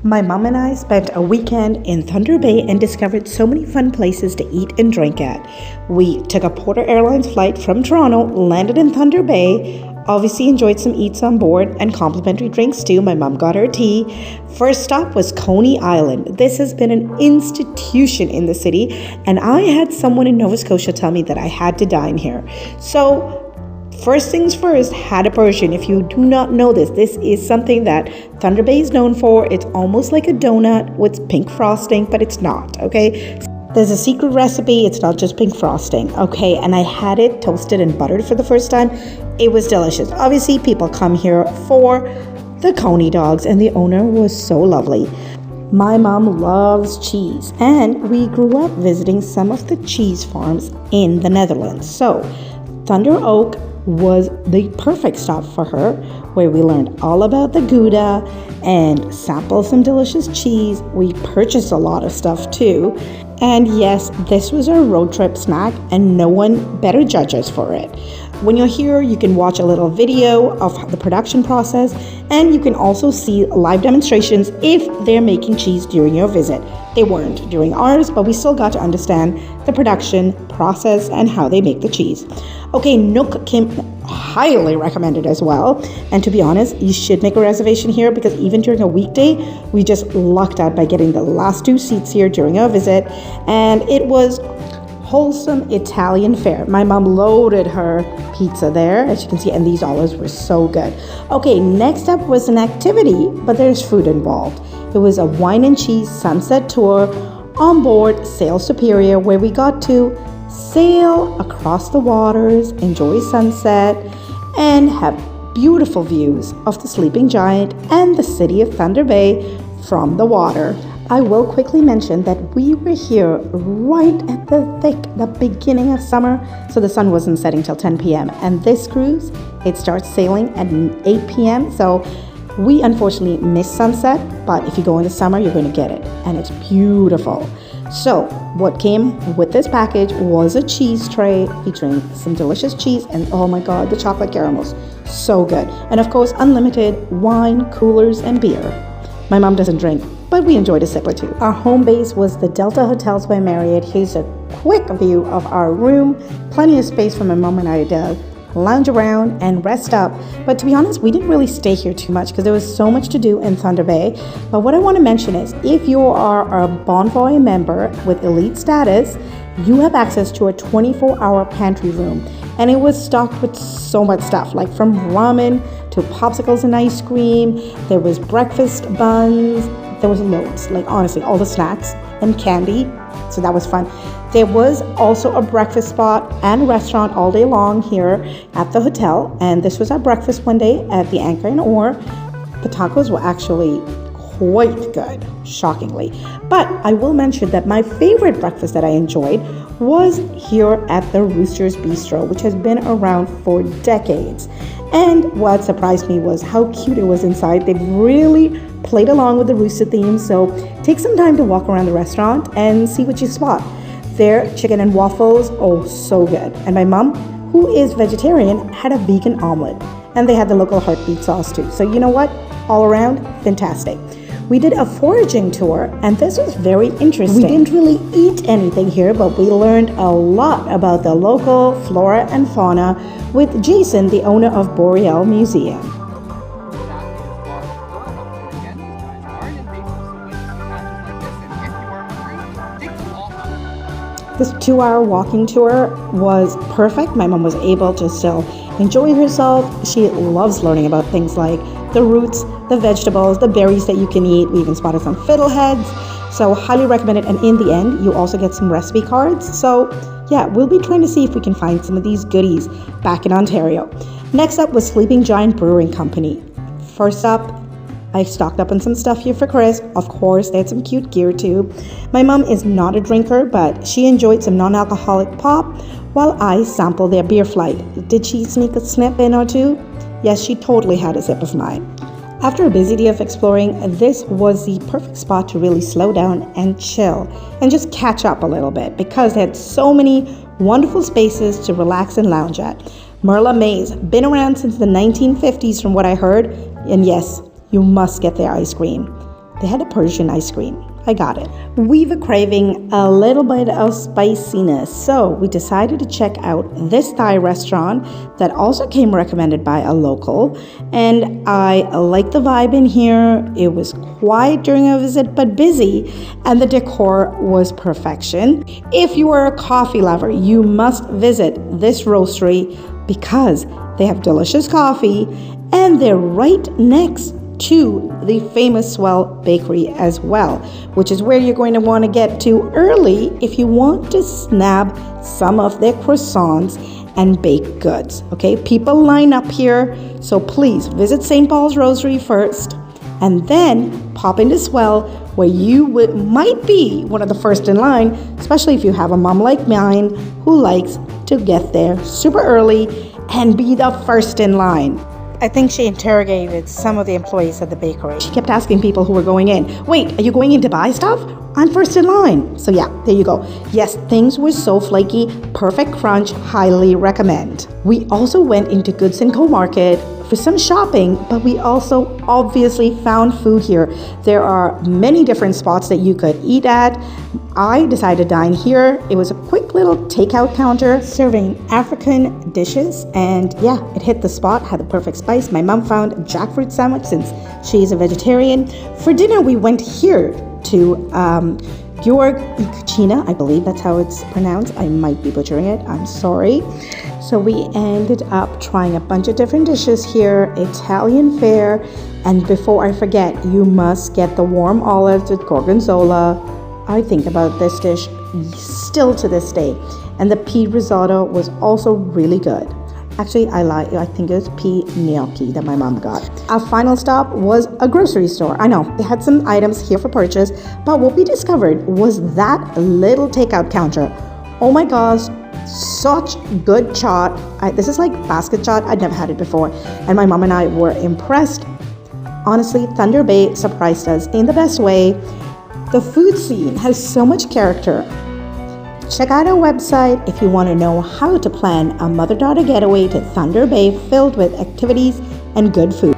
My mom and I spent a weekend in Thunder Bay and discovered so many fun places to eat and drink at. We took a Porter Airlines flight from Toronto, landed in Thunder Bay, obviously enjoyed some eats on board and complimentary drinks too. My mom got her tea. First stop was Coney Island. This has been an institution in the city, and I had someone in Nova Scotia tell me that I had to dine here. So first things first, had a Persian. If you do not know this, this is something that Thunder Bay is known for. It's almost like a donut with pink frosting, but it's not, okay? There's a secret recipe. It's not just pink frosting, okay? And I had it toasted and buttered for the first time. It was delicious. Obviously, people come here for the Coney dogs, and the owner was so lovely. My mom loves cheese, and we grew up visiting some of the cheese farms in the Netherlands. So Thunder Oak was the perfect stop for her, where we learned all about the Gouda and sampled some delicious cheese. We purchased a lot of stuff too. And yes, this was our road trip snack, and no one better judge us for it. When you're here, you can watch a little video of the production process, and you can also see live demonstrations if they're making cheese during your visit. They weren't during ours, but we still got to understand the production process and how they make the cheese. Okay, Nook came highly recommended as well. And to be honest, you should make a reservation here, because even during a weekday, we just lucked out by getting the last 2 seats here during our visit. And it was wholesome Italian fare. My mom loaded her pizza there, as you can see, and these olives were so good. Okay, next up was an activity, but there's food involved. It was a wine and cheese sunset tour on board Sail Superior, where we got to sail across the waters, enjoy sunset, and have beautiful views of the sleeping giant and the city of Thunder Bay from the water. I will quickly mention that we were here right at the beginning of summer, so the sun wasn't setting till 10 p.m. And this cruise, it starts sailing at 8 p.m. So we unfortunately missed sunset, but if you go in the summer, you're going to get it, and it's beautiful. So what came with this package was a cheese tray featuring some delicious cheese, and oh my god, the chocolate caramels, so good. And of course, unlimited wine, coolers, and beer. My mom doesn't drink, but we enjoyed a sip or two. Our home base was the Delta Hotels by Marriott. Here's a quick view of our room. Plenty of space for my mom and I to lounge around and rest up. But to be honest, we didn't really stay here too much because there was so much to do in Thunder Bay. But what I want to mention is, if you are a Bonvoy member with elite status, you have access to a 24-hour pantry room. And it was stocked with so much stuff, like from ramen to popsicles and ice cream. There was breakfast buns. There was loads, like honestly, all the snacks and candy. So that was fun. There was also a breakfast spot and restaurant all day long here at the hotel. And this was our breakfast one day at the Anchor and Oar. The tacos were actually quite good, shockingly. But I will mention that my favorite breakfast that I enjoyed was here at the Rooster's Bistro, which has been around for decades. And what surprised me was how cute it was inside. They really played along with the rooster theme, so take some time to walk around the restaurant and see what you spot. Their chicken and waffles, oh, so good. And my mom, who is vegetarian, had a vegan omelet. And they had the local heartbeat sauce too. So you know what? All around, fantastic. We did a foraging tour, and this was very interesting. We didn't really eat anything here, but we learned a lot about the local flora and fauna with Jason, the owner of Boreal Museum. This 2-hour walking tour was perfect. My mom was able to still enjoy herself. She loves learning about things like the roots, the vegetables, the berries that you can eat. We even spotted some fiddleheads. So highly recommend it. And in the end, you also get some recipe cards. So yeah, we'll be trying to see if we can find some of these goodies back in Ontario. Next up was Sleeping Giant Brewing Company. First up, I stocked up on some stuff here for Chris. Of course, they had some cute gear too. My mom is not a drinker, but she enjoyed some non-alcoholic pop while I sampled their beer flight. Did she sneak a snip in or two? Yes, she totally had a sip of mine. After a busy day of exploring, this was the perfect spot to really slow down and chill and just catch up a little bit, because they had so many wonderful spaces to relax and lounge at. Merla Maze, been around since the 1950s from what I heard, and yes, you must get their ice cream. They had a Persian ice cream. I got it. We were craving a little bit of spiciness, so we decided to check out this Thai restaurant that also came recommended by a local. And I liked the vibe in here. It was quiet during our visit, but busy, and the decor was perfection. If you are a coffee lover, you must visit this roastery because they have delicious coffee, and they're right next to the famous Swell Bakery as well, which is where you're going to want to get to early if you want to snab some of their croissants and baked goods. Okay, people line up here, so please visit St. Paul's Roastery first and then pop into Swell, where you might be one of the first in line, especially if you have a mom like mine who likes to get there super early and be the first in line. I think she interrogated some of the employees at the bakery. She kept asking people who were going in, wait, are you going in to buy stuff? I'm first in line. So yeah, there you go. Yes, things were so flaky, perfect crunch, highly recommend. We also went into Goods & Co Market for some shopping, but we also obviously found food here. There are many different spots that you could eat at. I decided to dine here. It was a quick little takeout counter serving African dishes, and yeah, it hit the spot, had the perfect spice. My mom found a jackfruit sandwich since she's a vegetarian. For dinner, we went here to Georg Cucina, I believe that's how it's pronounced. I might be butchering it, I'm sorry. So we ended up trying a bunch of different dishes here, Italian fare, and before I forget, you must get the warm olives with gorgonzola. I think about this dish still to this day. And the pea risotto was also really good. Actually, I think it was pea gnocchi that my mom got. Our final stop was a grocery store. I know, they had some items here for purchase, but what we discovered was that little takeout counter. Oh my gosh, such good chaat. This is like basket chaat. I'd never had it before. And my mom and I were impressed. Honestly, Thunder Bay surprised us in the best way. The food scene has so much character. Check out our website if you want to know how to plan a mother-daughter getaway to Thunder Bay filled with activities and good food.